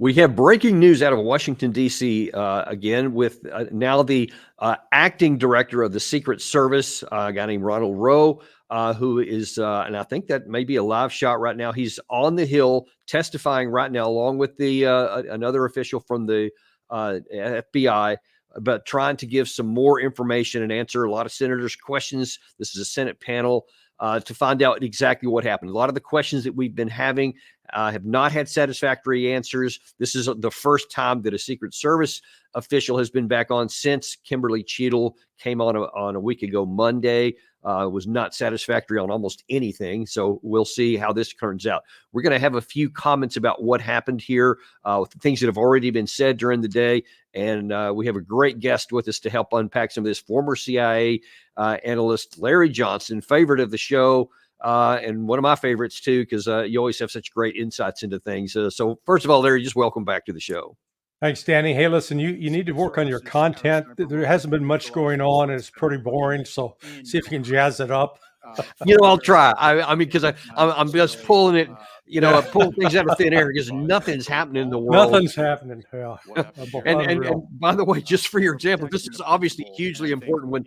We have breaking news out of Washington, D.C. Again, with now the acting director of the Secret Service, a guy named Ronald Rowe, who is, and I think that may be a live shot right now. He's on the Hill testifying right now, along with the another official from the FBI, but trying to give some more information and answer a lot of senators' questions. This is a Senate panel to find out exactly what happened. A lot of the questions that we've been having have not had satisfactory answers. This is the first time that a Secret Service official has been back on since Kimberly Cheadle came on a week ago Monday. Was not satisfactory on almost anything. So we'll see how this turns out. We're going to have a few comments about what happened here, with things that have already been said during the day. And we have a great guest with us to help unpack some of this, former CIA analyst Larry Johnson, favorite of the show, and one of my favorites too, because you always have such great insights into things. So first of all, Larry, just welcome back to the show. Thanks, Danny. Hey, listen, you need to work on your content. There hasn't been much going on, and it's pretty boring. So see if you can jazz it up. I'll try. I mean, because I'm just pulling it, pulling things out of thin air because nothing's happening in the world. Nothing's happening. Yeah. And by the way, just for your example, this is obviously hugely important when,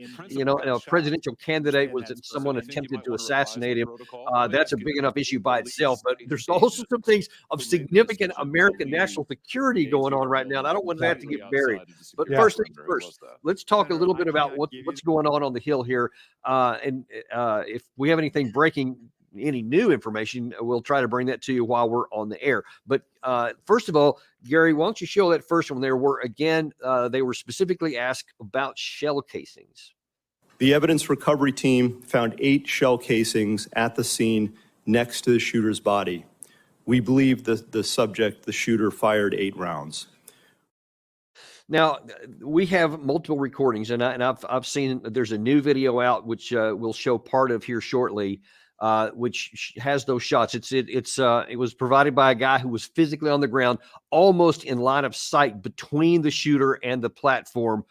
a presidential candidate was that someone attempted to assassinate him. That's a big enough issue by itself. But there's also some things of significant American national security going on right now. And I don't want that to get buried. But first things first, let's talk a little bit about what's going on the Hill here. If we have anything breaking, any new information, we'll try to bring that to you while we're on the air. But first of all, Gary, why don't you show that first one there where, again, they were specifically asked about shell casings. The evidence recovery team found 8 shell casings at the scene next to the shooter's body. We believe the shooter, fired 8 rounds. Now, we have multiple recordings, and I've seen there's a new video out, which we'll show part of here shortly, which has those shots. It was provided by a guy who was physically on the ground, almost in line of sight between the shooter and the platform.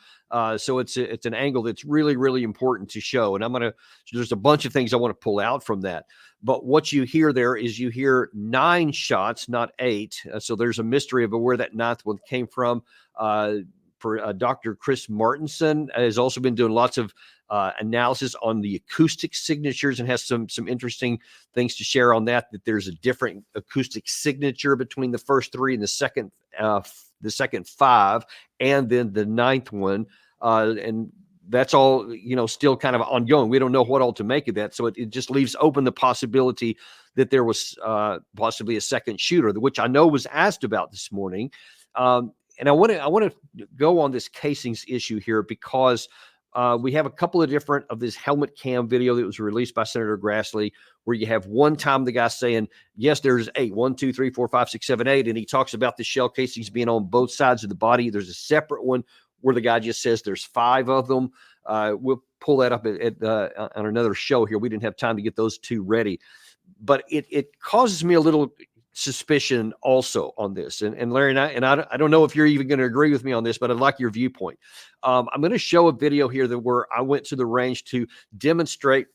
So it's an angle that's really, really important to show. And there's a bunch of things I want to pull out from that. But what you hear there is you hear 9 shots, not 8. So there's a mystery about where that 9th one came from. Dr. Chris Martinson has also been doing lots of analysis on the acoustic signatures and has some interesting things to share on that there's a different acoustic signature between the first 3 and the second 5, and then the 9th one. And that's all, still kind of ongoing. We don't know what all to make of that. So it just leaves open the possibility that there was possibly a second shooter, which I know was asked about this morning. And I want to go on this casings issue here because we have a couple of different of this helmet cam video that was released by Senator Grassley, where you have one time the guy saying, yes, there's 8, 1, 2, 3, 4, 5, 6, 7, 8. And he talks about the shell casings being on both sides of the body. There's a separate one where the guy just says there's 5 of them. We'll pull that up on another show here. We didn't have time to get those 2 ready, but it causes me a little suspicion also on this. And Larry and I don't know if you're even going to agree with me on this, but I'd like your viewpoint. I'm going to show a video here where I went to the range to demonstrate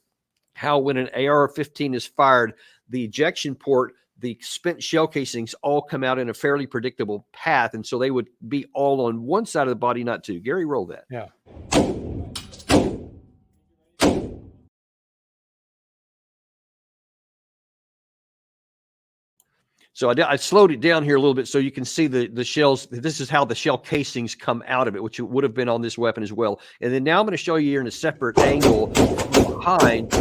how when an AR-15 is fired, the ejection port, the spent shell casings all come out in a fairly predictable path. And so they would be all on one side of the body, not 2. Gary, roll that. Yeah. So I slowed it down here a little bit so you can see the shells. This is how the shell casings come out of it, which would have been on this weapon as well. And then now I'm going to show you here in a separate angle behind.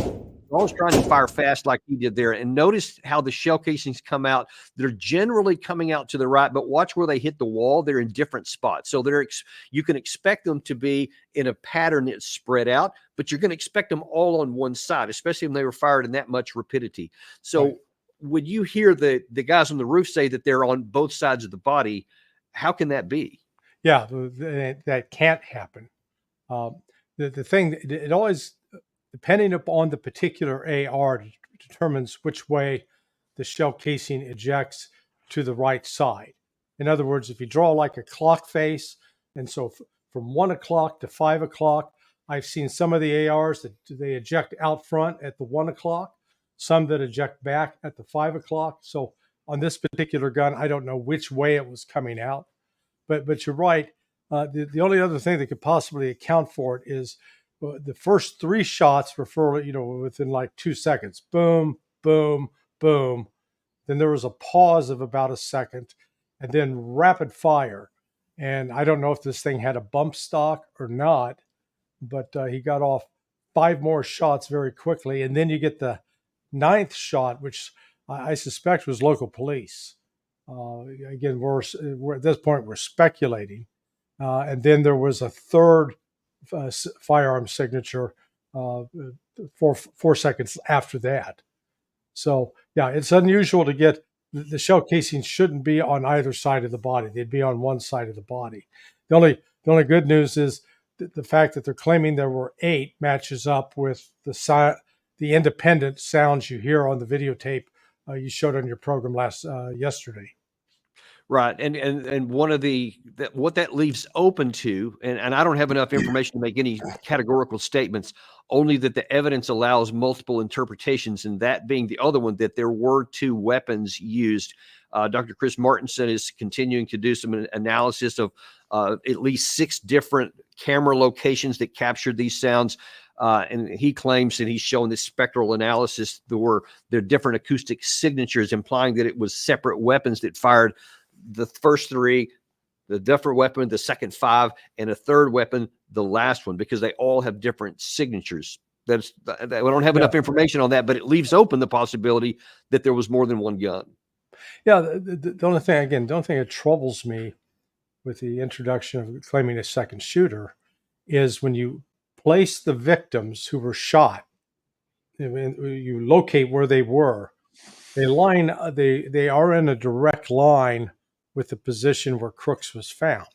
I was trying to fire fast like he did there. And notice how the shell casings come out. They're generally coming out to the right, but watch where they hit the wall. They're in different spots. So you can expect them to be in a pattern that's spread out, but you're going to expect them all on one side, especially when they were fired in that much rapidity. So right. When you hear the guys on the roof say that they're on both sides of the body, how can that be? Yeah, that can't happen. The thing, it always, depending upon the particular AR, determines which way the shell casing ejects to the right side. In other words, if you draw like a clock face, and so from 1 o'clock to 5 o'clock, I've seen some of the ARs that they eject out front at the 1 o'clock, some that eject back at the 5 o'clock. So on this particular gun, I don't know which way it was coming out, but you're right. The only other thing that could possibly account for it is the first 3 shots were for, within like 2 seconds. Boom, boom, boom. Then there was a pause of about a second, and then rapid fire. And I don't know if this thing had a bump stock or not, but he got off 5 more shots very quickly. And then you get the 9th shot, which I suspect was local police. Again, we're at this point, we're speculating. And then there was a third firearm signature 4 seconds after that. So, yeah, it's unusual to get the shell casing shouldn't be on either side of the body. They'd be on one side of the body. The only good news is the fact that they're claiming there were 8 matches up with the independent sounds you hear on the videotape you showed on your program yesterday. Right. And one of what that leaves open to, and I don't have enough information to make any categorical statements, only that the evidence allows multiple interpretations, and that being the other one, that there were 2 weapons used. Dr. Chris Martinson is continuing to do some analysis of at least 6 different camera locations that captured these sounds. And he claims that he's shown this spectral analysis. There were different acoustic signatures implying that it was separate weapons that fired the first 3, the different weapon, the second 5, and a third weapon, the last one, because they all have different signatures. We don't have enough information on that, but it leaves open the possibility that there was more than one gun. Yeah, the only thing, that troubles me with the introduction of claiming a second shooter is when you place the victims who were shot, you locate where they were. They are in a direct line with the position where Crooks was found.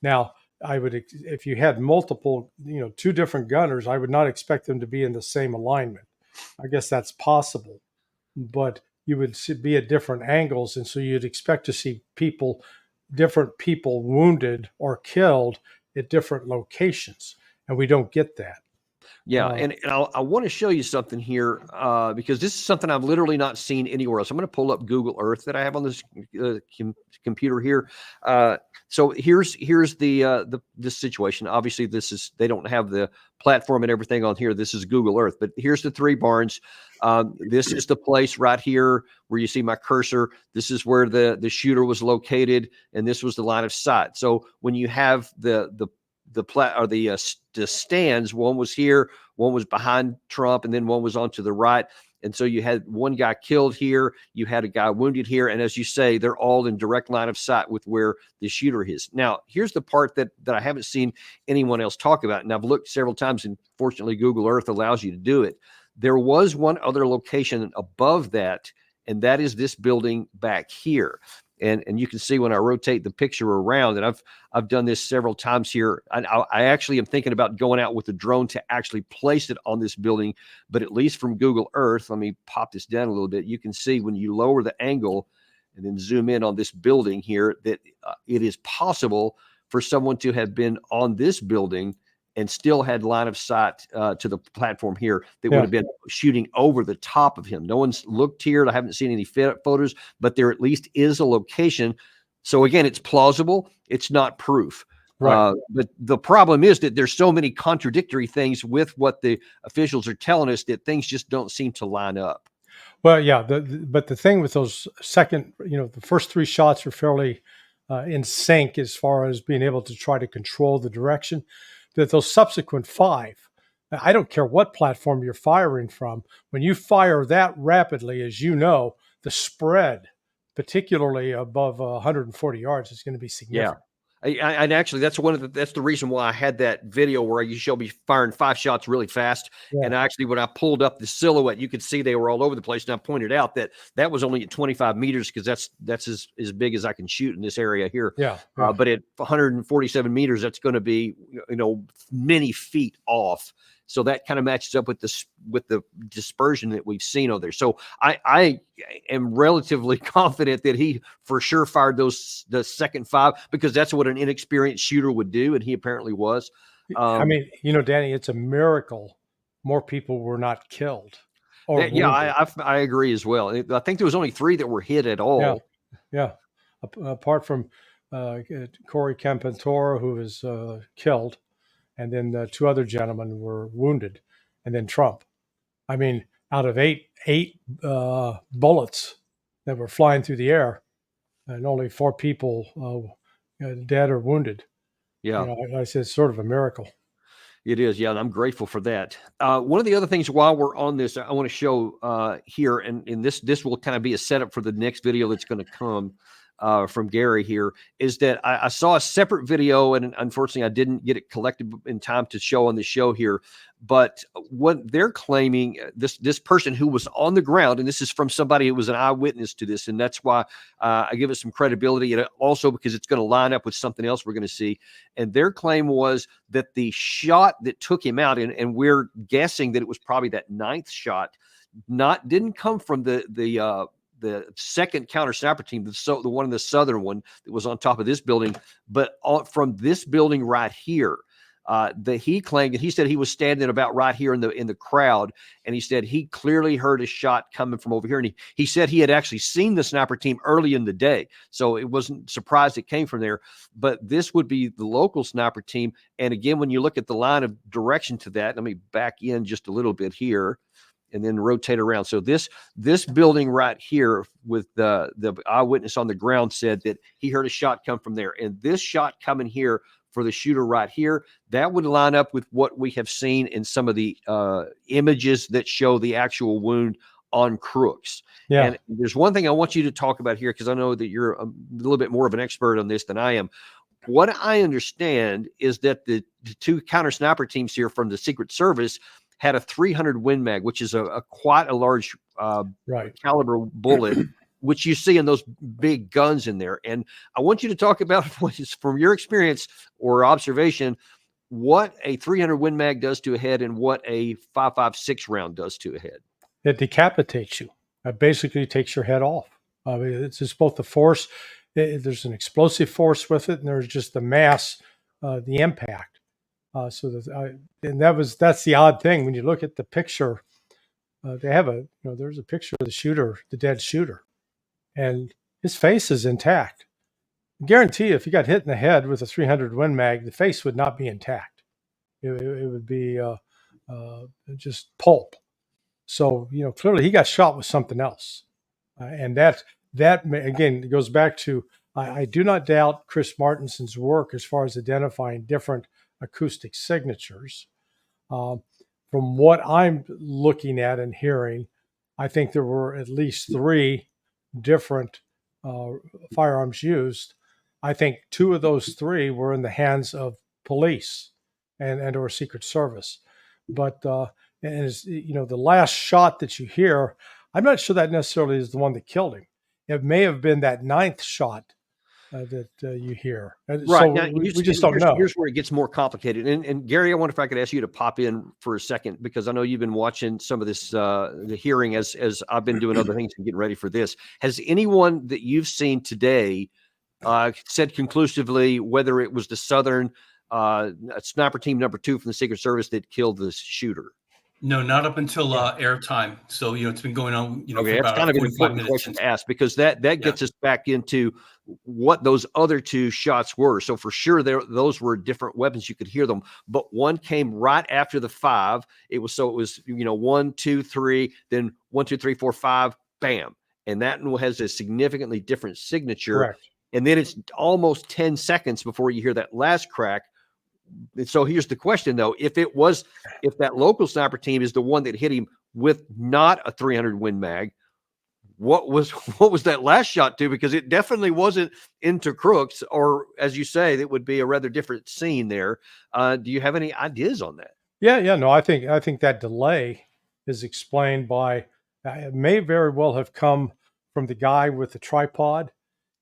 Now, if you had multiple, 2 different gunners, I would not expect them to be in the same alignment. I guess that's possible, but you would be at different angles, and so you'd expect to see different people wounded or killed at different locations, and we don't get that. Yeah, and I want to show you something here because this is something I've literally not seen anywhere else. I'm going to pull up Google Earth that I have on this computer here. So here's the situation. Obviously, they don't have the platform and everything on here. This is Google Earth, but here's the 3 barns. This is the place right here where you see my cursor. This is where the shooter was located, and this was the line of sight. So when you have the stands, one was here, one was behind Trump, and then one was onto the right. And so you had one guy killed here, you had a guy wounded here, and as you say, they're all in direct line of sight with where the shooter is. Now, here's the part that I haven't seen anyone else talk about, and I've looked several times, and fortunately, Google Earth allows you to do it. There was one other location above that, and that is this building back here. And you can see when I rotate the picture around, and I've done this several times here. I actually am thinking about going out with a drone to actually place it on this building, but at least from Google Earth, let me pop this down a little bit. You can see when you lower the angle and then zoom in on this building here that it is possible for someone to have been on this building and still had line of sight to the platform here that would have been shooting over the top of him. No one's looked here. I haven't seen any photos, but there at least is a location. So again, it's plausible. It's not proof. Right. But the problem is that there's so many contradictory things with what the officials are telling us that things just don't seem to line up. Well, yeah, but the thing with those the first 3 shots are fairly in sync as far as being able to try to control the direction. That those subsequent 5, I don't care what platform you're firing from, when you fire that rapidly, as you know, the spread, particularly above 140 yards, is going to be significant. And actually, that's the reason why I had that video where you showed me firing 5 shots really fast. Yeah. And actually, when I pulled up the silhouette, you could see they were all over the place. And I pointed out that was only at 25 meters because that's as big as I can shoot in this area here. Yeah. But at 147 meters, that's going to be many feet off. So that kind of matches up with the dispersion that we've seen over there. So I am relatively confident that he for sure fired the second 5 because that's what an inexperienced shooter would do, and he apparently was. I mean, Danny, it's a miracle more people were not killed. or Yeah, wounded. I agree as well. I think there was only 3 that were hit at Yeah, all. yeah. Apart from Corey Campantora, who was killed, and then 2 other gentlemen were wounded, and then Trump. I mean, out of eight bullets that were flying through the air, and only 4 people dead or wounded. Yeah. I said it's sort of a miracle. It is, yeah, and I'm grateful for that. One of the other things while we're on this, I want to show here, and this will kind of be a setup for the next video that's going to come from Gary here, is that I saw a separate video, and unfortunately I didn't get it collected in time to show on the show here. But what they're claiming, this person who was on the ground, and this is from somebody who was an eyewitness to this, and that's why I give it some credibility, and also because it's going to line up with something else we're going to see. And their claim was that the shot that took him out, and we're guessing that it was probably that 9th shot, didn't come from the second counter sniper team, the one in the southern one that was on top of this building, but from this building right here. That he claimed, and he said he was standing about right here in the crowd, and he said he clearly heard a shot coming from over here, and he said he had actually seen the sniper team early in the day, so it wasn't surprised it came from there. But this would be the local sniper team, and again, when you look at the line of direction to that, let me back in just a little bit here and then rotate around. So this building right here with the eyewitness on the ground said that he heard a shot come from there, and this shot coming here for the shooter right here, that would line up with what we have seen in some of the images that show the actual wound on Crooks. Yeah. And there's one thing I want you to talk about here, because I know that you're a little bit more of an expert on this than I am. What I understand is that the 2 counter sniper teams here from the Secret Service had a 300 Win Mag, which is a quite a large Right. caliber bullet, which you see in those big guns in there. And I want you to talk about, from your experience or observation, what a 300 Win Mag does to a head and what a 5.56 round does to a head. It decapitates you. It basically takes your head off. I mean, it's just both the force. There's an explosive force with it, and there's just the mass, the impact. And that's the odd thing when you look at the picture. They have there's a picture of the shooter, the dead shooter, and his face is intact. I guarantee you, if he got hit in the head with a 300 Win Mag, the face would not be intact. It would be just pulp. So clearly he got shot with something else, and that again goes back to I do not doubt Chris Martinson's work as far as identifying different acoustic signatures. From what I'm looking at and hearing, I think there were at least 3 different firearms used. I think 2 of those 3 were in the hands of police and or Secret Service. But and the last shot that you hear, I'm not sure that necessarily is the one that killed him. It may have been that 9th shot that you hear. Right. So Now, we just don't know. Here's where it gets more complicated. And Gary, I wonder if I could ask you to pop in for a second, because I know you've been watching some of this, the hearing as I've been doing other things and getting ready for this. Has anyone that you've seen today said conclusively whether it was the Southern sniper team number 2 from the Secret Service that killed the shooter? No, not up until airtime. So, it's been going on, Okay, for that's about kind of an 45 important minutes question since. to ask, because that gets us back into what those other 2 shots were. So for sure, those were different weapons. You could hear them, but one came right after the 5. It was 1, 2, 3, then 1, 2, 3, 4, 5, bam, and that one has a significantly different signature. Correct. And then it's almost 10 seconds before you hear that last crack. And so here's the question, though: if that local sniper team is the one that hit him with not a 300 Win Mag, what was that last shot to? Because it definitely wasn't into Crooks, or as you say, that would be a rather different scene there. Do you have any ideas on that? Yeah. No, I think that delay is explained by it may very well have come from the guy with the tripod,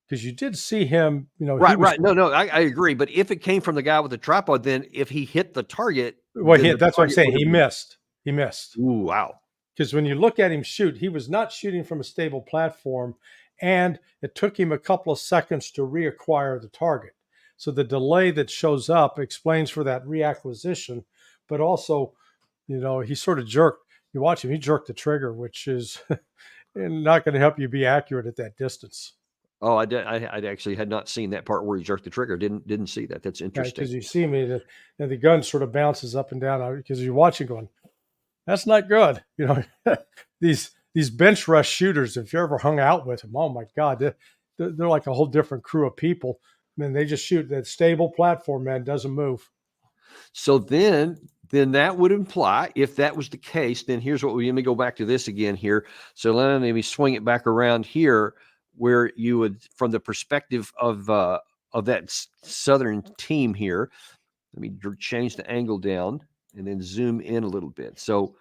because you did see him. Right. No, I agree. But if it came from the guy with the tripod, then if he hit the target, Well, then that's what I'm target saying. would He have missed. He missed. Ooh, wow. Because when you look at him shoot, he was not shooting from a stable platform, and it took him a couple of seconds to reacquire the target. So the delay that shows up explains for that reacquisition, but also, he sort of jerked. you watch him, he jerked the trigger, which is not going to help you be accurate at that distance. Oh, I actually had not seen that part where he jerked the trigger. Didn't see that. That's interesting. Because you see me, and the gun sort of bounces up and down because you're watching, going, "That's not good." You know, these bench rush shooters. If you ever hung out with them, oh my God, they're like a whole different crew of people. I mean, they just shoot that stable platform, man, doesn't move. So then that would imply, if that was the case, then here's what let me go back to this again here. So let me swing it back around here, where you would, from the perspective of that Southern team here. Let me change the angle down and then zoom in a little bit. So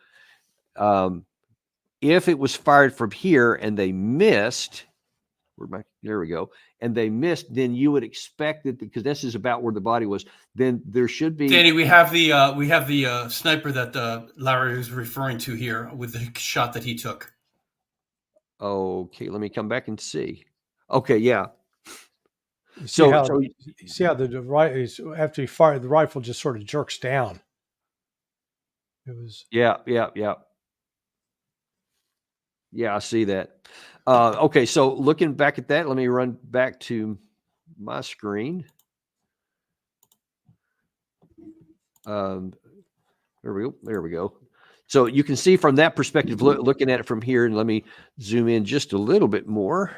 if it was fired from here and they missed, there we go, and they missed, then you would expect it, because this is about where the body was, then there should be. Danny, we have the sniper that Larry was referring to here with the shot that he took. Okay, let me come back and see. Okay, yeah. You see how the right after he fired, the rifle just sort of jerks down. It was yeah. I see that. Okay, so looking back at that, let me run back to my screen. There we go. So you can see from that perspective, looking at it from here, and let me zoom in just a little bit more.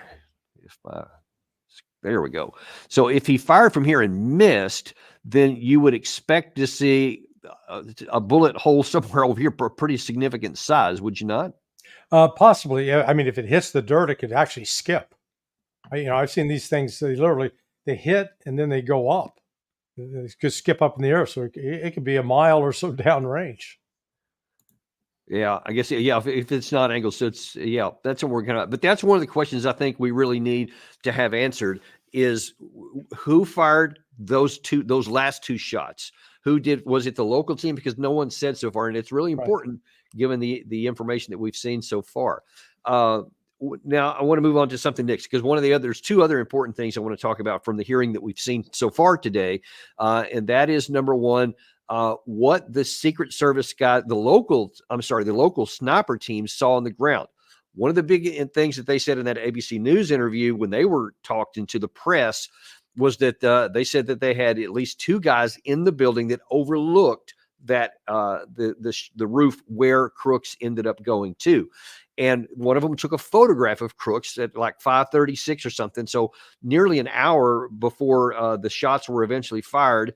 There we go. So if he fired from here and missed, then you would expect to see a bullet hole somewhere over here for a pretty significant size, would you not? Possibly. Yeah. I mean, if it hits the dirt, it could actually skip. I've seen these things. They hit and then they go up. It could skip up in the air, so it could be a mile or so downrange. Yeah, I guess. Yeah, if it's not angled, so it's that's what we're gonna. But that's one of the questions I think we really need to have answered: is who fired those last two shots? Who did? Was it the local team? Because no one said so far, and it's really important given the information that we've seen so far. Now I want to move on to something next, because there's two other important things I want to talk about from the hearing that we've seen so far today, and that is, number one, what the Secret Service guy, the local sniper team saw on the ground. One of the big things that they said in that ABC News interview when they were talking to the press was that they said that they had at least two guys in the building that overlooked that the roof where Crooks ended up going to. And one of them took a photograph of Crooks at like 5:36 or something. So nearly an hour before the shots were eventually fired.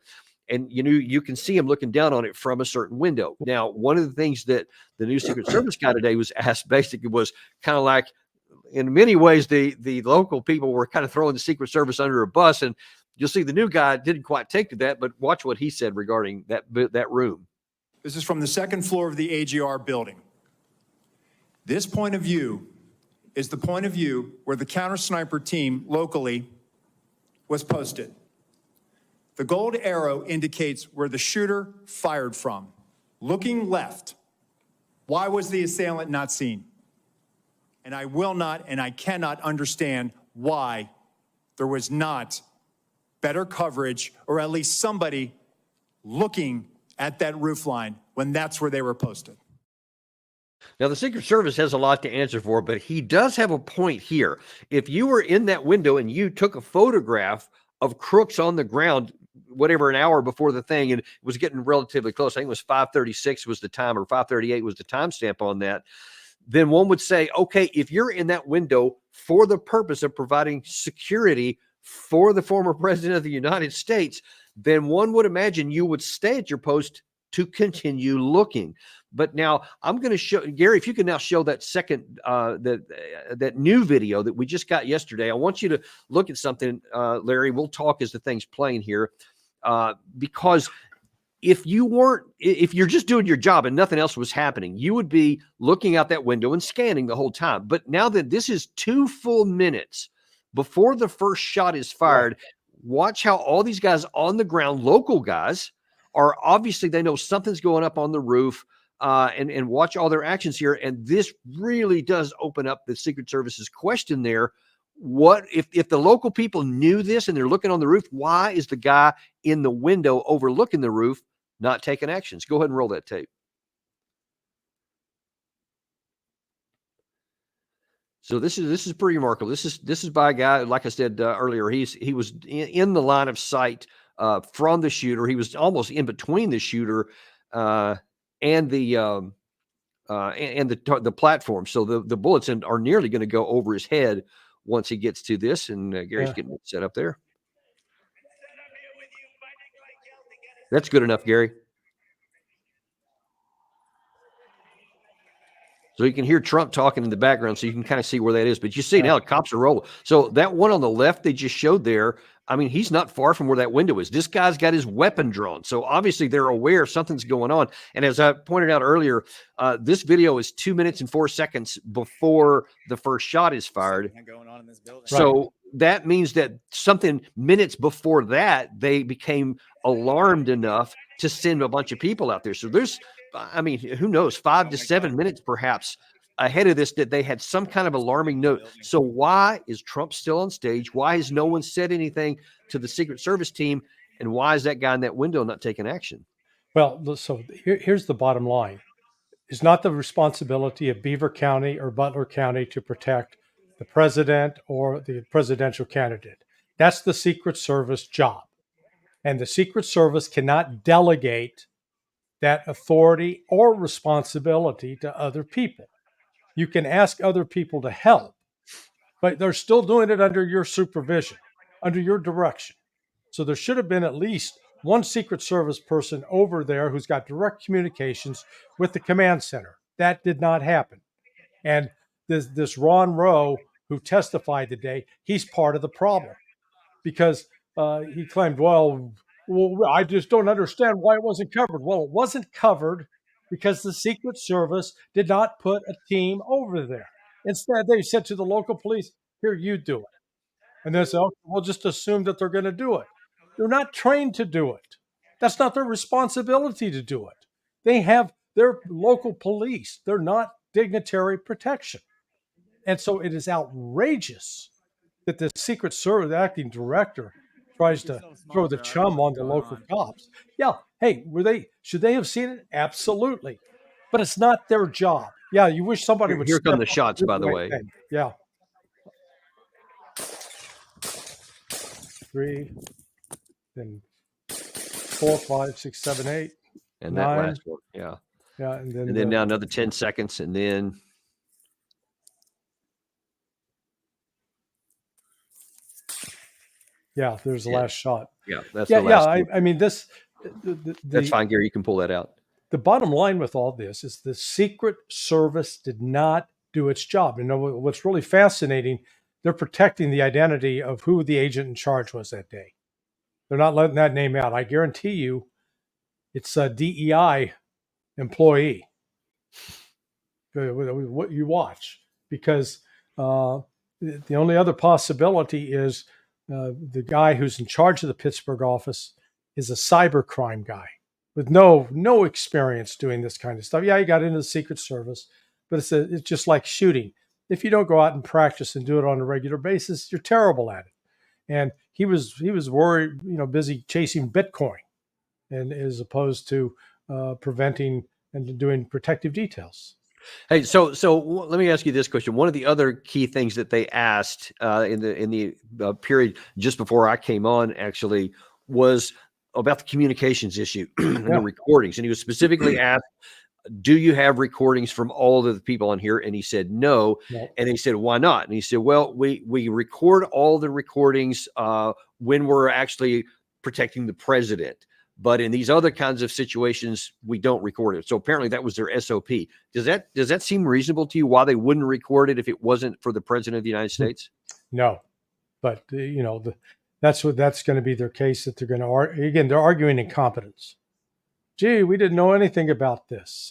And you can see him looking down on it from a certain window. Now, one of the things that the new Secret Service guy today was asked basically was kind of like, in many ways, the local people were kind of throwing the Secret Service under a bus. And you'll see the new guy didn't quite take to that, but watch what he said regarding that room. This is from the second floor of the AGR building. This point of view is the point of view where the counter sniper team locally was posted. The gold arrow indicates where the shooter fired from. Looking left, why was the assailant not seen? And I will not and I cannot understand why there was not better coverage, or at least somebody looking at that roof line when that's where they were posted. Now, the Secret Service has a lot to answer for, but he does have a point here. If you were in that window and you took a photograph of Crooks on the ground, whatever, an hour before the thing, and it was getting relatively close, I think it was 5:36 was the time, or 5:38 was the timestamp on that, then one would say, okay, if you're in that window for the purpose of providing security for the former president of the United States, then one would imagine you would stay at your post to continue looking. But now I'm going to show Gary, if you can now show that second, that new video that we just got yesterday. I want you to look at something, Larry. We'll talk as the thing's playing here, because if you're just doing your job and nothing else was happening, you would be looking out that window and scanning the whole time. But now that this is 2 full minutes before the first shot is fired, watch how all these guys on the ground, local guys, are obviously, they know something's going up on the roof, and watch all their actions here. And this really does open up the Secret Service's question there. What if the local people knew this and they're looking on the roof, why is the guy in the window overlooking the roof not taking actions? Go ahead and roll that tape. So this is pretty remarkable. This is by a guy, like I said earlier. He was in the line of sight from the shooter. He was almost in between the shooter and the platform. So the bullets are nearly going to go over his head once he gets to this. And Gary's getting it set up there. That's good enough, Gary. So you can hear Trump talking in the background, so you can kind of see where that is. But you see now the cops are rolling. So that one on the left they just showed there, I mean, he's not far from where that window is. This guy's got his weapon drawn. So obviously they're aware something's going on. And as I pointed out earlier, this video is 2 minutes and 4 seconds before the first shot is fired. So that means that something minutes before that, they became alarmed enough to send a bunch of people out there. So there's, I mean, who knows, 5 to 7 minutes perhaps ahead of this that they had some kind of alarming note. So why is Trump still on stage? Why has no one said anything to the Secret Service team? And why is that guy in that window not taking action? Well, so here's the bottom line. It's not the responsibility of Beaver County or Butler County to protect the president or the presidential candidate. That's the Secret Service job. And the Secret Service cannot delegate that authority or responsibility to other people. You can ask other people to help, but they're still doing it under your supervision, under your direction. So there should have been at least one Secret Service person over there who's got direct communications with the command center. That did not happen. And this Ron Rowe, who testified today, he's part of the problem because he claimed, well, I just don't understand why it wasn't covered. Well, it wasn't covered because the Secret Service did not put a team over there. Instead, they said to the local police, here, you do it. And they said, okay, we'll just assume that they're going to do it. They're not trained to do it. That's not their responsibility to do it. They have their local police. They're not dignitary protection. And so it is outrageous that the Secret Service acting director tries to throw the chum on the local cops. Yeah, hey, should they have seen it? Absolutely. But it's not their job. Yeah, you wish somebody would Here step come the up shots, and do by the right way. thing. Yeah. 3, then 4, 5, 6, 7, 8. And 9. that last one, yeah. Yeah, and then, And then now another 10 seconds, and then yeah, there's the last shot. yeah, that's Yeah, the last one. I mean, this. That's fine, Gary. You can pull that out. The bottom line with all this is the Secret Service did not do its job. You know what's really fascinating? They're protecting the identity of who the agent in charge was that day. They're not letting that name out. I guarantee you, it's a DEI employee. What you watch, because the only other possibility is the guy who's in charge of the Pittsburgh office is a cybercrime guy with no experience doing this kind of stuff. Yeah, he got into the Secret Service, but it's just like shooting. If you don't go out and practice and do it on a regular basis, you're terrible at it. And he was worried, busy chasing Bitcoin, and as opposed to preventing and doing protective details. Hey, so let me ask you this question. One of the other key things that they asked in the period just before I came on actually was about the communications issue and the recordings. And he was specifically asked, do you have recordings from all of the people on here? And he said no. And he said, why not? And he said, well, we record all the recordings when we're actually protecting the president. But in these other kinds of situations, we don't record it. So apparently that was their SOP. Does that seem reasonable to you? Why they wouldn't record it if it wasn't for the president of the United States? No, but that's going to be their case, that they're going to argue. Again, they're arguing incompetence. Gee, we didn't know anything about this.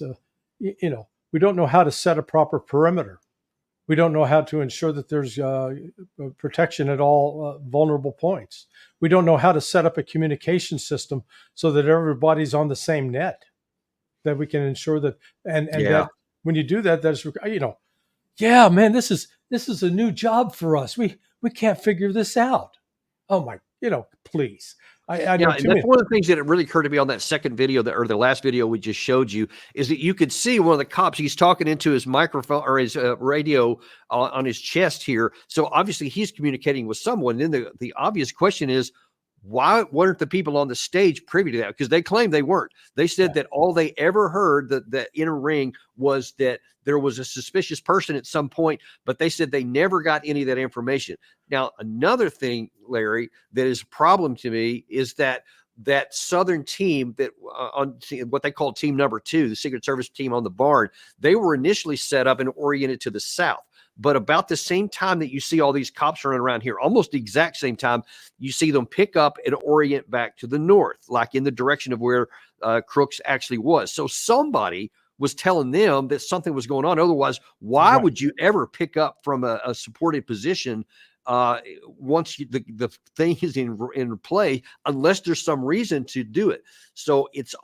We don't know how to set a proper perimeter. We don't know how to ensure that there's protection at all vulnerable points. We don't know how to set up a communication system so that everybody's on the same net, that we can ensure that, and that when you do that, that's, yeah, man, this is a new job for us. We can't figure this out. Oh my, please. I Yeah, know and too that's many. one of the things that it really occurred to me on that second video or the last video we just showed you is that you could see one of the cops. He's talking into his microphone or his radio on his chest here. So obviously he's communicating with someone. Then the obvious question is, why weren't the people on the stage privy to that? Because they claimed they weren't. They said that all they ever heard, the inner ring, was that there was a suspicious person at some point, but they said they never got any of that information. Now, another thing, Larry, that is a problem to me is that Southern team that on what they call team number 2, the Secret Service team on the barn, they were initially set up and oriented to the south. But about the same time that you see all these cops running around here, almost the exact same time, you see them pick up and orient back to the north, like in the direction of where Crooks actually was. So somebody was telling them that something was going on. Otherwise, why would you ever pick up from a supported position once the thing is in play, unless there's some reason to do it? So it's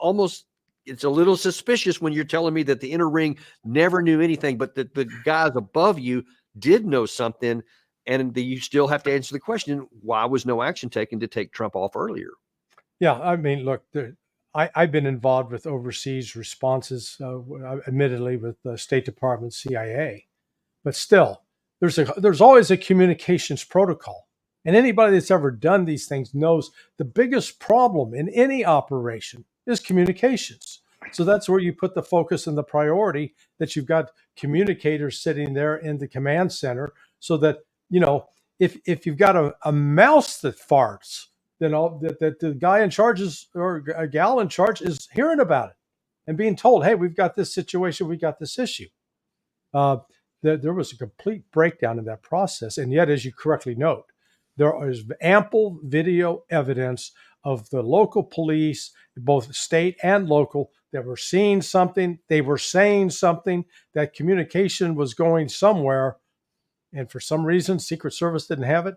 a little suspicious when you're telling me that the inner ring never knew anything, but that the guys above you did know something. And you still have to answer the question, why was no action taken to take Trump off earlier? Yeah, I mean, look, I've been involved with overseas responses, admittedly with the State Department, CIA, but still, there's always a communications protocol. And anybody that's ever done these things knows the biggest problem in any operation is communications. So that's where you put the focus and the priority, that you've got communicators sitting there in the command center, so that, if you've got a mouse that farts, then that the guy in charge or a gal in charge is hearing about it and being told, hey, we've got this situation, we got this issue. There was a complete breakdown in that process. And yet, as you correctly note, there is ample video evidence of the local police, both state and local, that were seeing something. They were saying something. That communication was going somewhere. And for some reason, Secret Service didn't have it.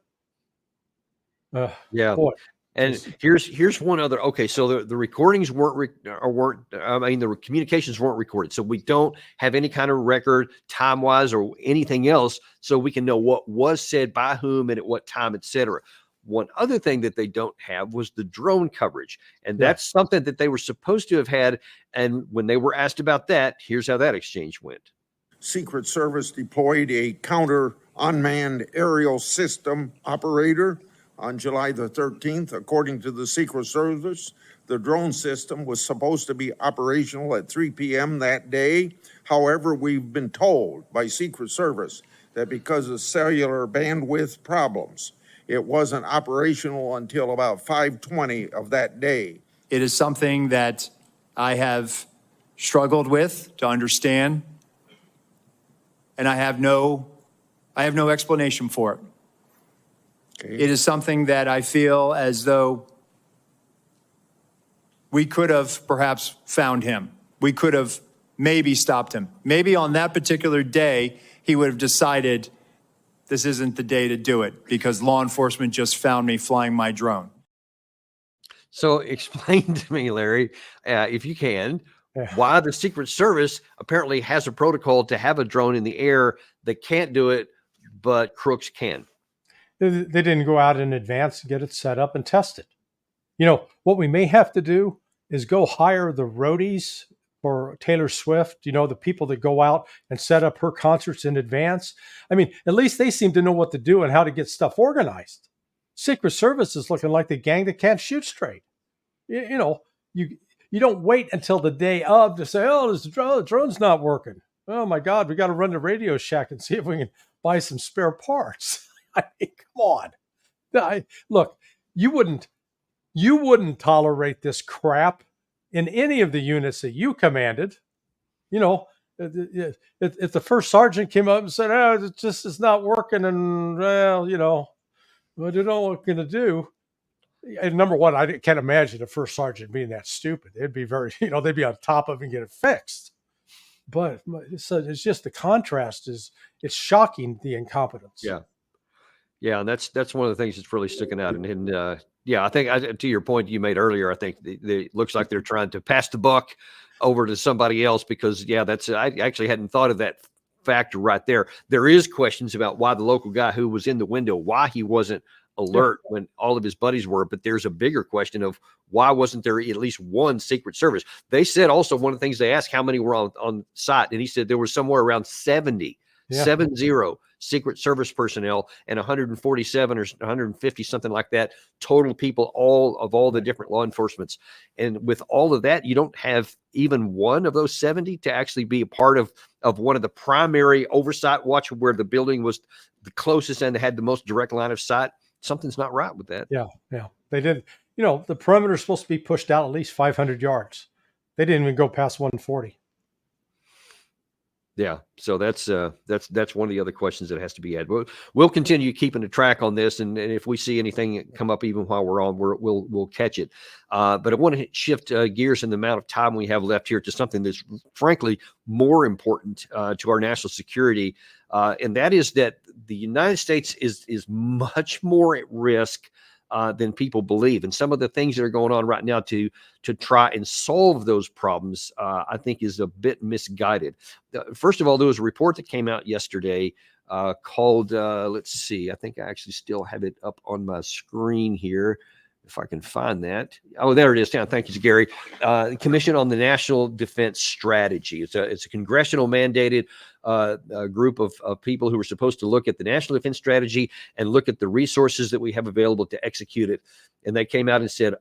Yeah. Boy. And here's one other. Okay, so the recordings weren't the communications weren't recorded, so we don't have any kind of record time wise or anything else, so we can know what was said by whom and at what time, etc. One other thing that they don't have was the drone coverage, and that's something that they were supposed to have had. And when they were asked about that, here's how that exchange went. Secret Service deployed a counter unmanned aerial system operator on July the 13th. According to the Secret Service, the drone system was supposed to be operational at 3 p.m. that day. However, we've been told by Secret Service that because of cellular bandwidth problems, it wasn't operational until about 5:20 of that day. It is something that I have struggled with to understand, and I have no explanation for it. Okay. It is something that I feel as though we could have perhaps found him. We could have maybe stopped him. Maybe on that particular day, he would have decided this isn't the day to do it because law enforcement just found me flying my drone. So explain to me, Larry, if you can, why the Secret Service apparently has a protocol to have a drone in the air that can't do it, but Crooks can. They didn't go out in advance to get it set up and test it. What we may have to do is go hire the roadies for Taylor Swift, the people that go out and set up her concerts in advance. I mean, at least they seem to know what to do and how to get stuff organized. Secret Service is looking like the gang that can't shoot straight. You don't wait until the day of to say, oh, the drone's not working. Oh my God, we got to run to Radio Shack and see if we can buy some spare parts. I mean, come on. Look, you wouldn't tolerate this crap in any of the units that you commanded. If the first sergeant came up and said, oh, it's not working, and well, what are we going to do? And number one, I can't imagine a first sergeant being that stupid. It'd be they'd be on top of it and get it fixed. But it's just the contrast it's shocking, the incompetence. Yeah, and that's one of the things that's really sticking out. And I think to your point you made earlier, I think it looks like they're trying to pass the buck over to somebody else because I actually hadn't thought of that factor right there. There is questions about why the local guy who was in the window, why he wasn't alert when all of his buddies were. But there's a bigger question of why wasn't there at least one Secret Service? They said also one of the things they asked how many were on site, and he said there was somewhere around 70, 70 Secret Service personnel and 147 or 150, something like that, total people, all the different law enforcements. And with all of that, you don't have even one of those 70 to actually be a part of one of the primary oversight watch where the building was the closest and had the most direct line of sight. Something's not right with that. Yeah. They did. The perimeter is supposed to be pushed out at least 500 yards. They didn't even go past 140. Yeah, so that's one of the other questions that has to be added. We'll continue keeping a track on this, and if we see anything come up, even while we're on, we'll catch it. But I want to shift gears in the amount of time we have left here to something that's frankly more important to our national security, and that is that the United States is much more at risk than people believe. And some of the things that are going on right now to try and solve those problems, I think is a bit misguided. First of all, there was a report that came out yesterday called, let's see, I think I actually still have it up on my screen here, if I can find that. Oh, there it is. Thank you, Gary. Commission on the National Defense Strategy. It's a congressional mandated a group of people who are supposed to look at the national defense strategy and look at the resources that we have available to execute it. And they came out and said,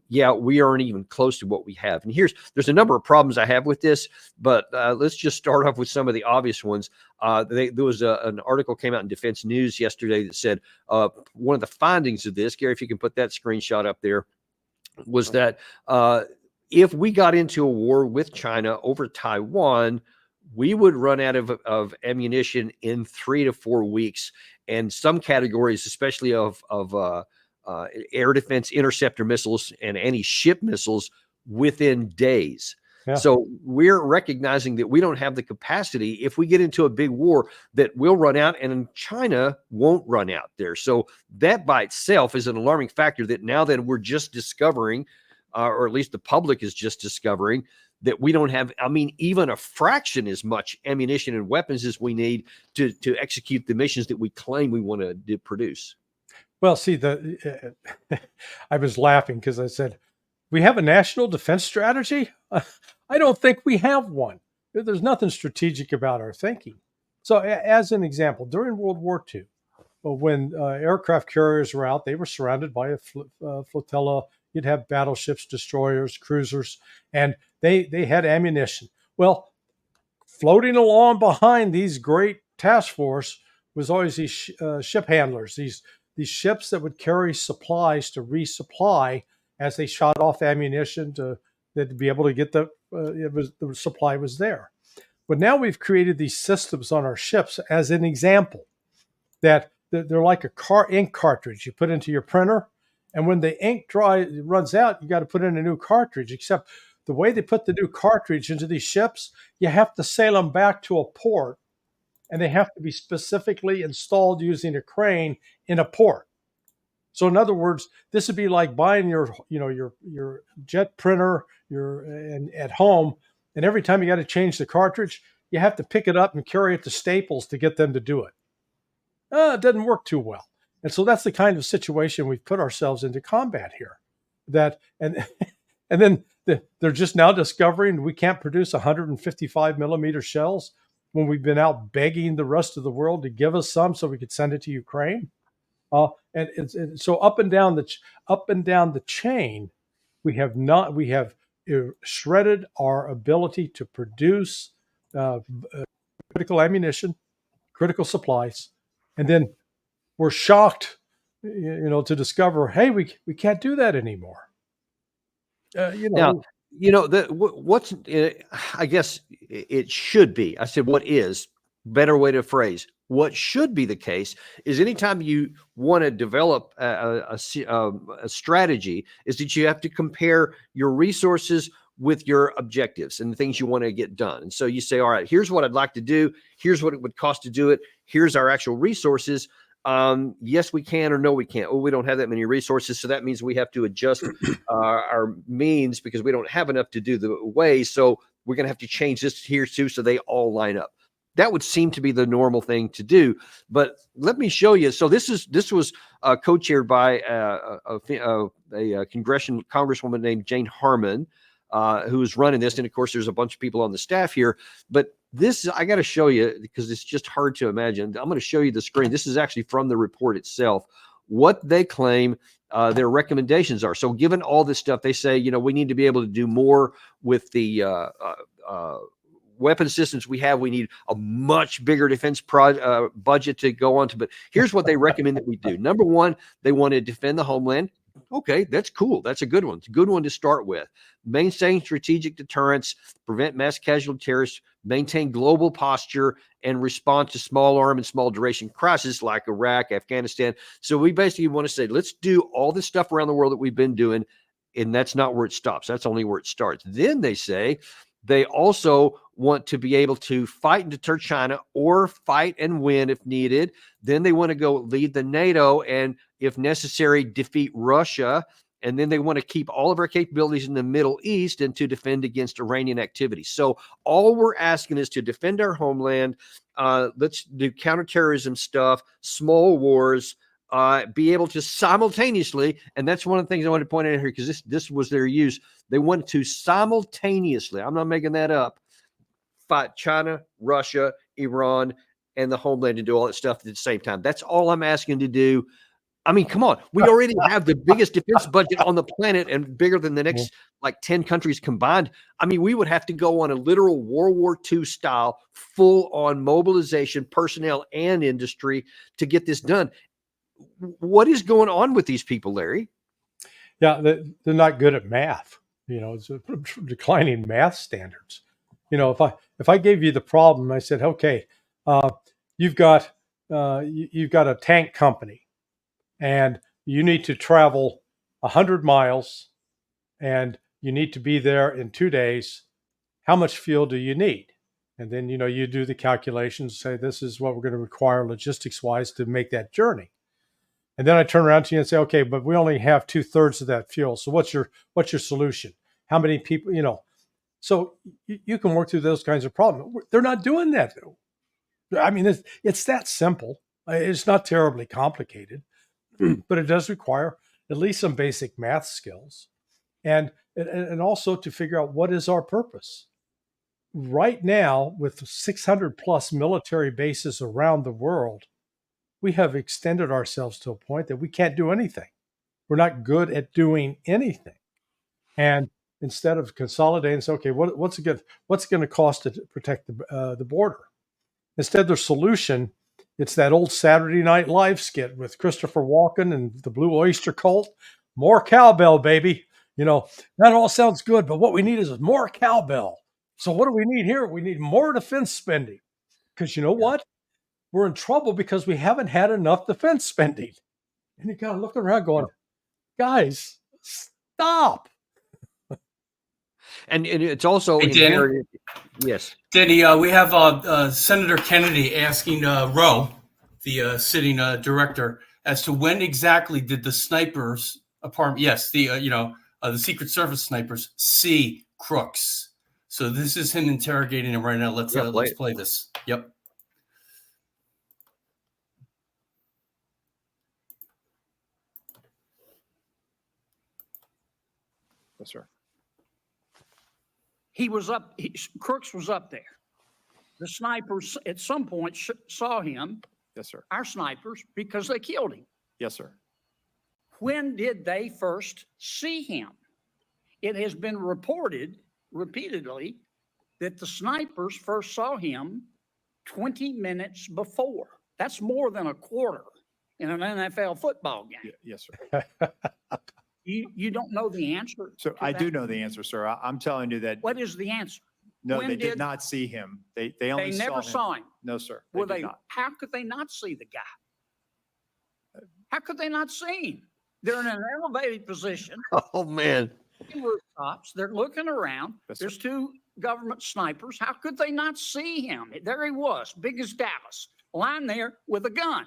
yeah, we aren't even close to what we have. And there's a number of problems I have with this, but let's just start off with some of the obvious ones. There was an article came out in Defense News yesterday that said one of the findings of this, Gary, if you can put that screenshot up there, was that if we got into a war with China over Taiwan, we would run out of ammunition in 3 to 4 weeks, and some categories, especially of air defense interceptor missiles and anti-ship missiles, within days. Yeah. So we're recognizing that we don't have the capacity if we get into a big war that will run out, and China won't run out there. So that by itself is an alarming factor that now that we're just discovering, or at least the public is just discovering, that we don't have, even a fraction as much ammunition and weapons as we need to execute the missions that we claim we want to produce. Well, see, I was laughing because I said, we have a national defense strategy? I don't think we have one. There's nothing strategic about our thinking. So as an example, during World War II, when aircraft carriers were out, they were surrounded by a flotilla. You'd have battleships, destroyers, cruisers, and they had ammunition. Well, floating along behind these great task force was always these ship handlers, these ships that would carry supplies to resupply as they shot off ammunition to be able to get the supply was there. But now we've created these systems on our ships as an example that they're like a ink cartridge you put into your printer. And when the ink runs out, you got to put in a new cartridge, except the way they put the new cartridge into these ships, you have to sail them back to a port, and they have to be specifically installed using a crane in a port. So in other words, this would be like buying your jet printer at home, and every time you got to change the cartridge, you have to pick it up and carry it to Staples to get them to do it. It doesn't work too well. And so that's the kind of situation we've put ourselves into combat here. And then they're just now discovering we can't produce 155 millimeter shells when we've been out begging the rest of the world to give us some so we could send it to Ukraine. And so up and down the chain, we have shredded our ability to produce critical ammunition, critical supplies, and then we're shocked, to discover, hey, we can't do that anymore. Now, what's I guess it should be. I said, what is better way to phrase? What should be the case is anytime you want to develop a strategy, is that you have to compare your resources with your objectives and the things you want to get done. And so you say, all right, here's what I'd like to do. Here's what it would cost to do it. Here's our actual resources. Yes, we can, or no, we can't. Oh, we don't have that many resources. So that means we have to adjust our means because we don't have enough to do the way. So we're going to have to change this here too, so they all line up. That would seem to be the normal thing to do. But let me show you. So this was co-chaired by a congressional congresswoman named Jane Harmon, who is running this. And of course, there's a bunch of people on the staff here. But this, I got to show you because it's just hard to imagine. I'm going to show you the screen. This is actually from the report itself, what they claim their recommendations are. So given all this stuff, they say, we need to be able to do more with the weapon systems we have. We need a much bigger defense budget to go on to. But here's what they recommend that we do. Number one, they want to defend the homeland. Okay, that's cool. That's a good one. It's a good one to start with. Maintain strategic deterrence, prevent mass casualty terrorists, maintain global posture, and respond to small arm and small duration crises like Iraq, Afghanistan. So we basically want to say, let's do all this stuff around the world that we've been doing, and that's not where it stops. That's only where it starts. Then they say they also want to be able to fight and deter China or fight and win if needed. Then they want to go lead the NATO and, if necessary, defeat Russia. And then they want to keep all of our capabilities in the Middle East and to defend against Iranian activity. So all we're asking is to defend our homeland. Let's do counterterrorism stuff, small wars, be able to simultaneously, and that's one of the things I want to point out here because this was their use. They wanted to simultaneously, I'm not making that up, fight China, Russia, Iran, and the homeland, and do all that stuff at the same time. That's all I'm asking to do. I mean, come on. We already have the biggest defense budget on the planet and bigger than the next 10 countries combined. I mean, we would have to go on a literal World War II style, full on mobilization, personnel and industry to get this done. What is going on with these people, Larry? Yeah, they're not good at math. It's declining math standards. If I gave you the problem, I said, okay, you've got a tank company, and you need to travel 100 miles, and you need to be there in 2 days. How much fuel do you need? And then you do the calculations, say this is what we're going to require logistics-wise to make that journey. And then I turn around to you and say, okay, but we only have 2/3 of that fuel. So what's your solution? How many people, So you can work through those kinds of problems. They're not doing that, though. I mean, it's that simple. It's not terribly complicated, but it does require at least some basic math skills, and also to figure out what is our purpose. Right now, with 600 plus military bases around the world, we have extended ourselves to a point that we can't do anything. We're not good at doing anything. And instead of consolidating, say, okay, what's it going to cost to protect the border? Instead, their solution, it's that old Saturday Night Live skit with Christopher Walken and the Blue Oyster Cult. More cowbell, baby. That all sounds good, but what we need is more cowbell. So what do we need here? We need more defense spending. Because you know what? We're in trouble because we haven't had enough defense spending. And you kind of look around going, guys, stop. And it's also inherited. Yes. Danny, we have Senator Kennedy asking Rowe, the sitting director, as to when exactly did the snipers, the Secret Service snipers, see Crooks. So this is him interrogating him right now. Let's play this. Yep. Yes, sir. Crooks was up there. The snipers at some point saw him. Yes, sir. Our snipers, because they killed him. Yes, sir. When did they first see him? It has been reported repeatedly that the snipers first saw him 20 minutes before. That's more than a quarter in an NFL football game. Yes, sir. You don't know the answer? So I do know the answer, sir. I'm telling you that. What is the answer? No, When they did not see him. They only They never saw him. No, sir. Were They they? did not. How could they not see the guy? How could they not see him? They're in an elevated position. Oh, man. Rooftops. They're looking around. Yes, sir. There's two government snipers. How could they not see him? There he was, big as Dallas, lying there with a gun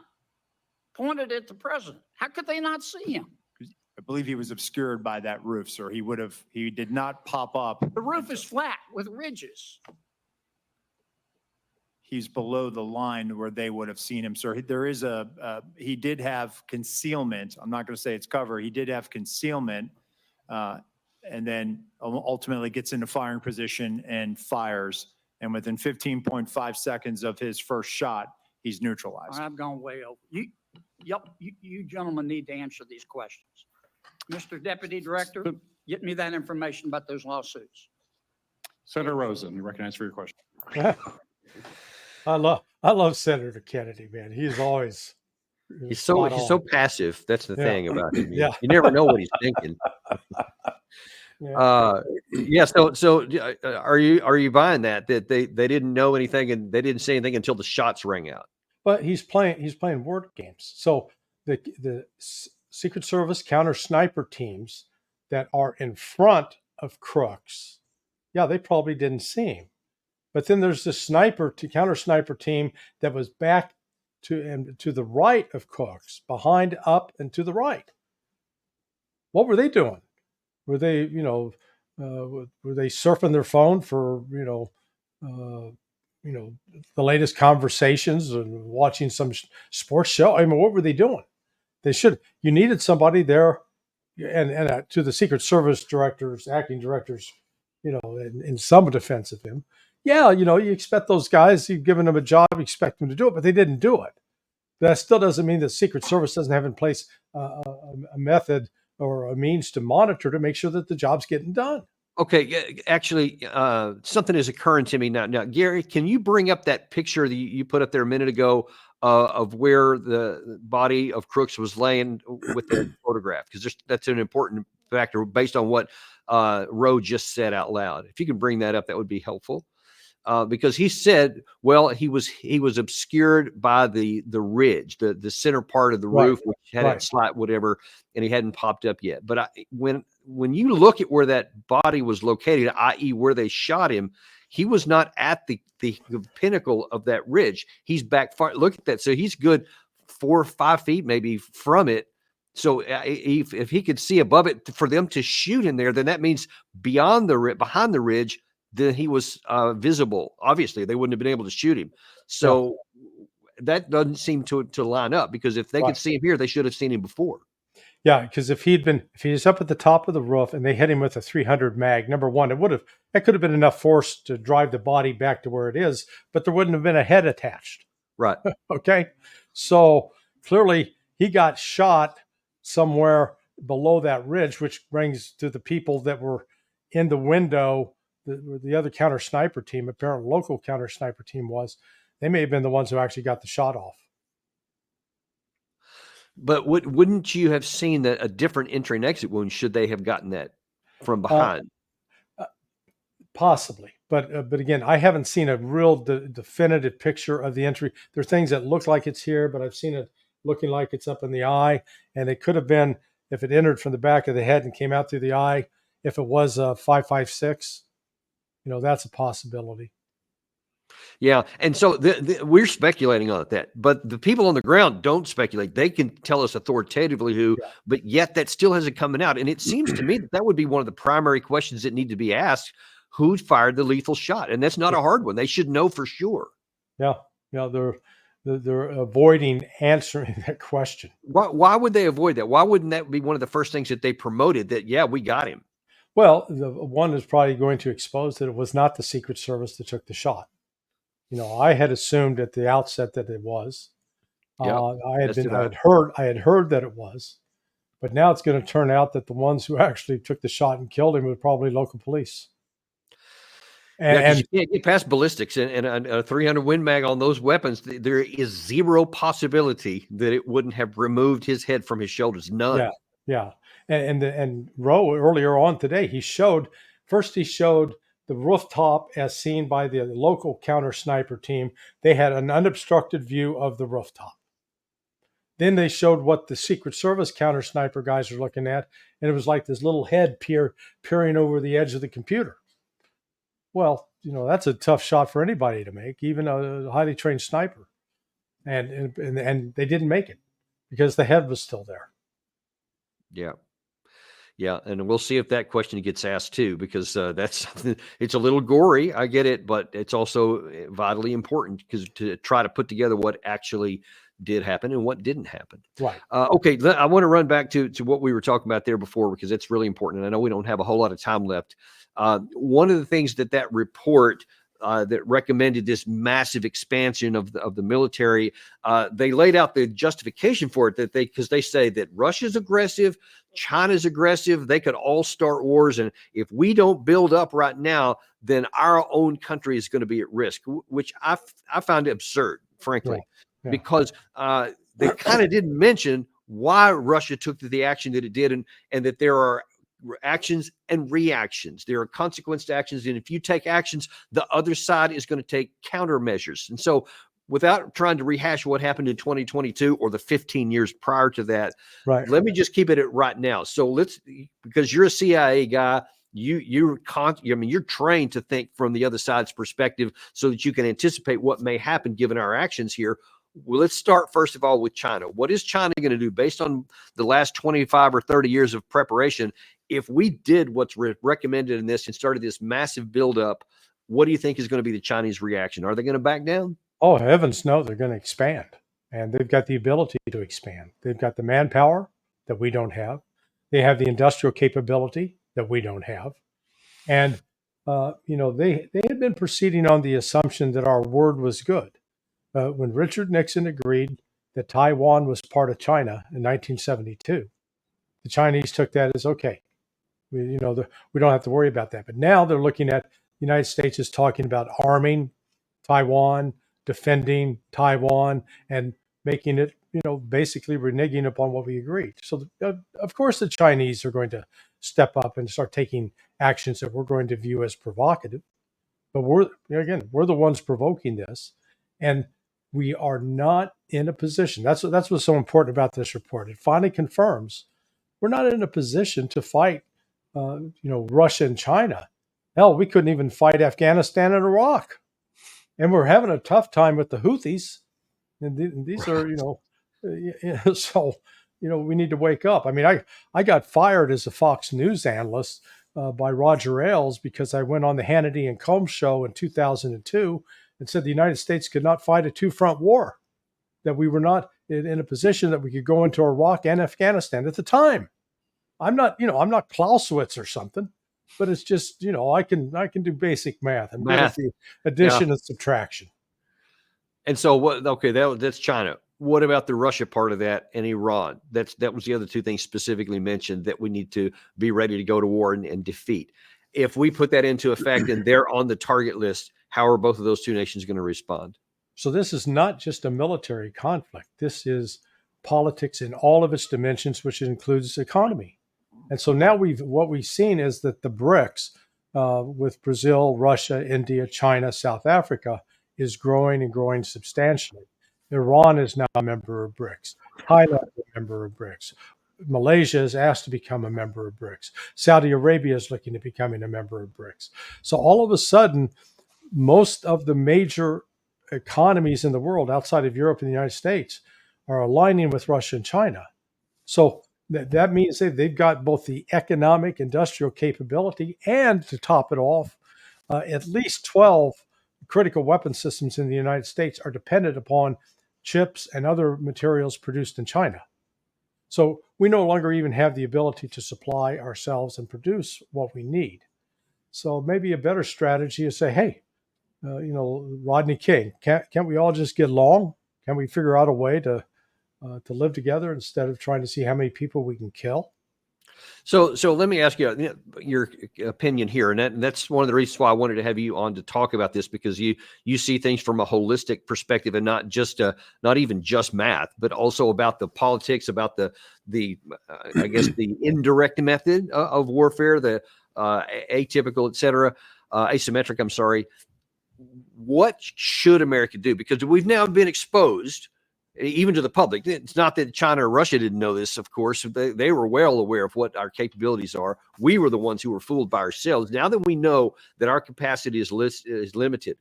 pointed at the president. How could they not see him? I believe he was obscured by that roof, sir. He did not pop up. The roof is flat with ridges. he's below the line where they would have seen him, sir. There is he did have concealment. I'm not going to say it's cover. He did have concealment, and then ultimately gets into firing position and fires. And within 15.5 seconds of his first shot, he's neutralized. I've gone way over. You gentlemen need to answer these questions. Mr. Deputy Director, get me that information about those lawsuits. Senator Rosen, you recognize for your question. I love Senator Kennedy, man. He's always He's spot so on. passive. That's the Yeah. thing about him. Yeah. You never know what he's thinking. Yeah. Yeah. So are you buying that they didn't know anything and they didn't say anything until the shots rang out? But he's playing word games. So the Secret Service counter sniper teams that are in front of Crooks, yeah, they probably didn't see him. But then there's the counter sniper team that was back to the right of Crooks, behind, up, and to the right. What were they doing? Were they, were they surfing their phone for, the latest conversations and watching some sports show? I mean, what were they doing? You needed somebody there, and to the Secret Service directors, acting directors, in some defense of him, yeah, you expect those guys, you've given them a job, you expect them to do it, but they didn't do it. That still doesn't mean the Secret Service doesn't have in place a method or a means to monitor to make sure that the job's getting done. Okay, actually, something is occurring to me now. Now, Gary, can you bring up that picture that you put up there a minute ago of where the body of Crooks was laying with that photograph? Because that's an important factor based on what Roe just said out loud. If you can bring that up, that would be helpful. Because he said, well, he was obscured by the ridge, the center part of the roof, which had that slat, whatever, and he hadn't popped up yet. But when you look at where that body was located, i.e., where they shot him, he was not at the pinnacle of that ridge. He's back far. Look at that. So he's good 4 or 5 feet maybe from it. So if he could see above it for them to shoot him there, then that means behind the ridge, then he was visible. Obviously, they wouldn't have been able to shoot him. So that doesn't seem to line up, because if they could see him here, they should have seen him before. Yeah, because if he was up at the top of the roof and they hit him with a 300 mag, number one, that could have been enough force to drive the body back to where it is, but there wouldn't have been a head attached. Right. Okay. So clearly he got shot somewhere below that ridge, which brings to the people that were in the window, the other counter sniper team, apparently local counter sniper team they may have been the ones who actually got the shot off. But wouldn't you have seen a different entry and exit wound should they have gotten that from behind? Possibly, but again, I haven't seen a real definitive picture of the entry. There are things that look like it's here, but I've seen it looking like it's up in the eye, and it could have been if it entered from the back of the head and came out through the eye. If it was a 5.56, that's a possibility. Yeah, and so we're speculating on that, but the people on the ground don't speculate. They can tell us authoritatively who, but yet that still hasn't come out. And it seems to me that would be one of the primary questions that need to be asked: who fired the lethal shot? And that's not a hard one. They should know for sure. Yeah, they're avoiding answering that question. Why would they avoid that? Why wouldn't that be one of the first things that they promoted? That we got him. Well, the one is probably going to expose that it was not the Secret Service that took the shot. I had assumed at the outset that it was. I had heard that it was, but now it's going to turn out that the ones who actually took the shot and killed him were probably local police. And you can't get past ballistics and a 300 Win Mag on those weapons. There is zero possibility that it wouldn't have removed his head from his shoulders. None. Yeah. And Roe earlier on today, he showed the rooftop as seen by the local counter sniper team. They had an unobstructed view of the rooftop. Then they showed what the Secret Service counter sniper guys are looking at, and it was like this little head peering over the edge of the computer. Well, that's a tough shot for anybody to make, even a highly trained sniper. And they didn't make it because the head was still there. Yeah. Yeah, and we'll see if that question gets asked too, because that's something. It's a little gory, I get it, but it's also vitally important because to try to put together what actually did happen and what didn't happen. Right. Okay, I want to run back to what we were talking about there before because it's really important, and I know we don't have a whole lot of time left. One of the things that report that recommended this massive expansion of the military, they laid out the justification for it because they say that Russia's aggressive, China's aggressive, they could all start wars, and if we don't build up right now, then our own country is going to be at risk, which I found absurd, frankly, Yeah. because they kind of didn't mention why Russia took the action that it did, and that there are actions and reactions. There are consequence to actions, and if you take actions, the other side is going to take countermeasures. And so, without trying to rehash what happened in 2022 or the 15 years prior to that, Right. let me just keep it at right now. So because you're a CIA guy, you're trained to think from the other side's perspective so that you can anticipate what may happen given our actions here. Well, let's start first of all with China. What is China going to do based on the last 25 or 30 years of preparation? If we did what's recommended in this and started this massive buildup, what do you think is going to be the Chinese reaction? Are they going to back down? Oh, heavens no, they're going to expand. And they've got the ability to expand. They've got the manpower that we don't have. They have the industrial capability that we don't have. And, they had been proceeding on the assumption that our word was good. When Richard Nixon agreed that Taiwan was part of China in 1972, the Chinese took that as okay. We don't have to worry about that. But now they're looking at the United States is talking about arming Taiwan, defending Taiwan, and making it, basically reneging upon what we agreed. So, of course, the Chinese are going to step up and start taking actions that we're going to view as provocative. But we're the ones provoking this, and we are not in a position. That's what's so important about this report. It finally confirms we're not in a position to fight, Russia and China. Hell, we couldn't even fight Afghanistan and Iraq, and we're having a tough time with the Houthis. And these are, so, we need to wake up. I mean, I got fired as a Fox News analyst by Roger Ailes because I went on the Hannity and Combs show in 2002 and said the United States could not fight a two-front war, that we were not in a position that we could go into Iraq and Afghanistan at the time. I'm not Clausewitz or something, but it's just, I can do basic math. I'm good at the addition and subtraction. And so okay, that's China. What about the Russia part of that and Iran? That was the other two things specifically mentioned that we need to be ready to go to war and defeat. If we put that into effect and they're on the target list, how are both of those two nations going to respond? So this is not just a military conflict. This is politics in all of its dimensions, which includes economy. And so now what we've seen is that the BRICS, with Brazil, Russia, India, China, South Africa, is growing and growing substantially. Iran is now a member of BRICS. Thailand is a member of BRICS. Malaysia is asked to become a member of BRICS. Saudi Arabia is looking at becoming a member of BRICS. So all of a sudden, most of the major economies in the world outside of Europe and the United States are aligning with Russia and China. So that means they've got both the economic, industrial capability, and to top it off, at least 12 critical weapon systems in the United States are dependent upon chips and other materials produced in China. So we no longer even have the ability to supply ourselves and produce what we need. So maybe a better strategy is say, hey, Rodney King, can't we all just get along? Can we figure out a way to live together instead of trying to see how many people we can kill? So let me ask you your opinion here, and that's one of the reasons why I wanted to have you on to talk about this, because you see things from a holistic perspective and not even just math, but also about the politics, about the I guess the indirect method of warfare, the atypical, asymmetric. I'm sorry. What should America do? Because we've now been exposed, even to the public. It's not that China or Russia didn't know this, of course. They were well aware of what our capabilities are. We were the ones who were fooled by ourselves. Now that we know that our capacity is limited,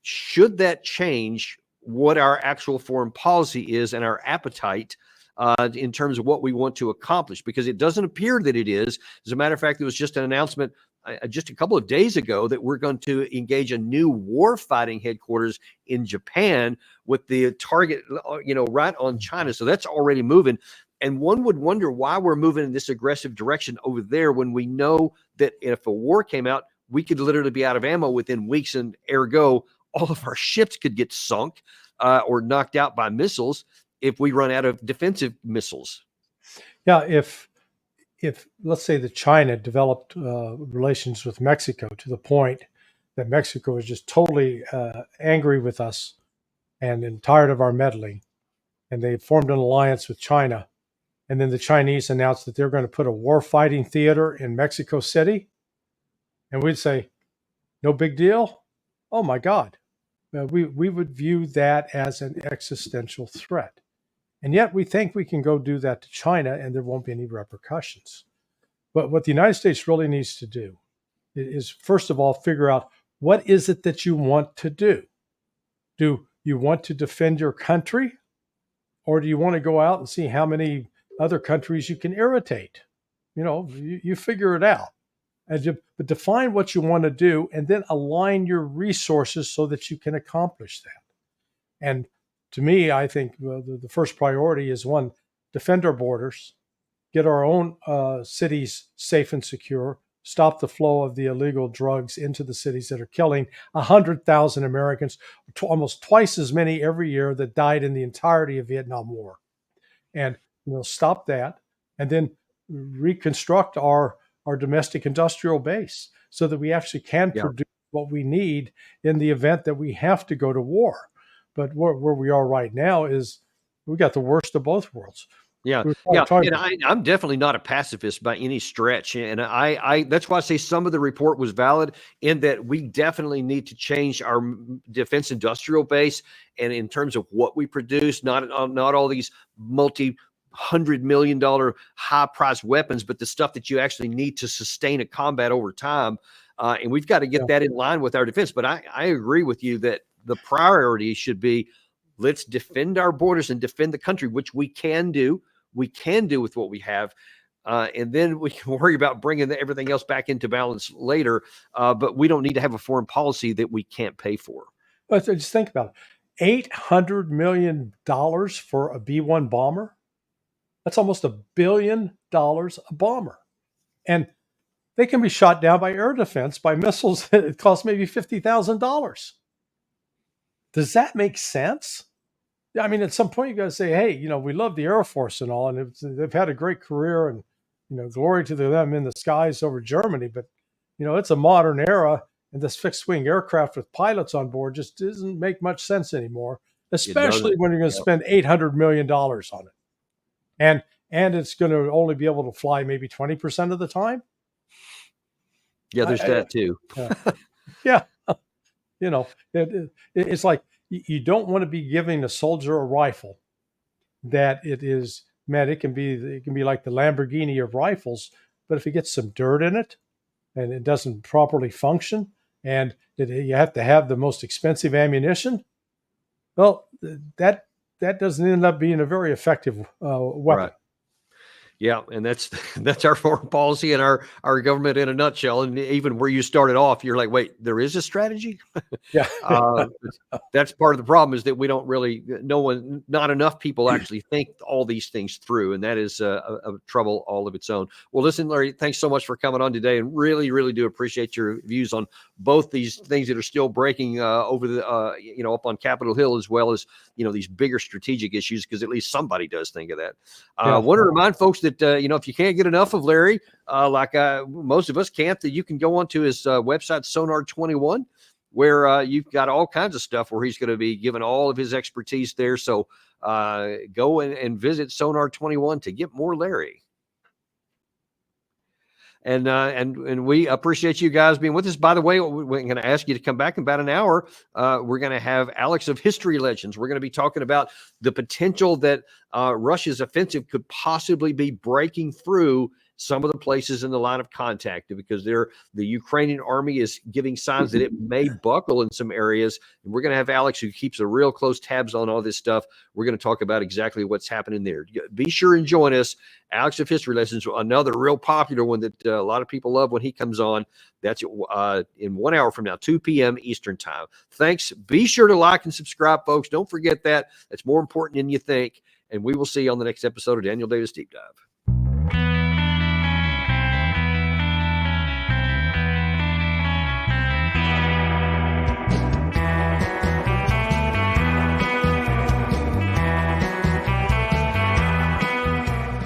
should that change what our actual foreign policy is and our appetite in terms of what we want to accomplish, because it doesn't appear that it is. As a matter of fact, there was just an announcement just a couple of days ago that we're going to engage a new war fighting headquarters in Japan with the target, right on China. So that's already moving. And one would wonder why we're moving in this aggressive direction over there when we know that if a war came out, we could literally be out of ammo within weeks, and ergo, all of our ships could get sunk or knocked out by missiles if we run out of defensive missiles. Yeah, if let's say that China developed relations with Mexico to the point that Mexico is just totally angry with us and tired of our meddling, and they formed an alliance with China, and then the Chinese announced that they're going to put a war fighting theater in Mexico City, and we'd say, no big deal. Oh my God. We would view that as an existential threat. And yet we think we can go do that to China and there won't be any repercussions. But what the United States really needs to do is, first of all, figure out what is it that you want to do. Do you want to defend your country? Or do you want to go out and see how many other countries you can irritate? You figure it out. But define what you want to do and then align your resources so that you can accomplish that. And to me, I think the first priority is, one, defend our borders, get our own cities safe and secure, stop the flow of the illegal drugs into the cities that are killing 100,000 Americans, almost twice as many every year that died in the entirety of Vietnam War. And stop that, and then reconstruct our domestic industrial base so that we actually can produce what we need in the event that we have to go to war. But where we are right now is we got the worst of both worlds. Yeah. And I'm definitely not a pacifist by any stretch. And I that's why I say some of the report was valid in that we definitely need to change our defense industrial base. And in terms of what we produce, not all these $multi-100 million high priced weapons, but the stuff that you actually need to sustain a combat over time. And we've got to get that in line with our defense. But I agree with you that the priority should be, let's defend our borders and defend the country, which we can do. We can do with what we have. And then we can worry about bringing everything else back into balance later. But we don't need to have a foreign policy that we can't pay for. But just think about it. $800 million for a B-1 bomber. That's almost $1 billion a bomber. And they can be shot down by air defense, by missiles that cost maybe $50,000. Does that make sense? I mean, at some point you got to say, hey, we love the Air Force and all, and they've had a great career, and glory to them in the skies over Germany. But it's a modern era, and this fixed-wing aircraft with pilots on board just doesn't make much sense anymore, especially when you're going to spend $800 million on it, and it's going to only be able to fly maybe 20% of the time. Yeah, there's that too. Yeah. It's like you don't want to be giving a soldier a rifle that it can be like the Lamborghini of rifles, but if it gets some dirt in it and it doesn't properly function, and you have to have the most expensive ammunition, well, that doesn't end up being a very effective weapon. Right. Yeah, and that's our foreign policy and our government in a nutshell. And even where you started off, you're like, wait, there is a strategy? Yeah. That's part of the problem, is that we don't really, not enough people actually think all these things through. And that is a trouble all of its own. Well, listen, Larry, thanks so much for coming on today, and really, really do appreciate your views on both these things that are still breaking over the, up on Capitol Hill, as well as, these bigger strategic issues, because at least somebody does think of that. I want to remind folks that, if you can't get enough of Larry, like most of us can't, that you can go onto his website, Sonar 21, where you've got all kinds of stuff where he's going to be giving all of his expertise there. So go and visit Sonar 21 to get more Larry. And we appreciate you guys being with us. By the way, we're going to ask you to come back in about an hour. We're going to have Alex of History Legends. We're going to be talking about the potential that Russia's offensive could possibly be breaking through some of the places in the line of contact, because the Ukrainian army is giving signs that it may buckle in some areas. And we're going to have Alex, who keeps a real close tabs on all this stuff. We're going to talk about exactly what's happening there. Be sure and join us. Alex of History Lessons, another real popular one that a lot of people love when he comes on. That's in 1 hour from now, 2 p.m. Eastern time. Thanks. Be sure to like and subscribe, folks. Don't forget that. That's more important than you think. And we will see you on the next episode of Daniel Davis Deep Dive.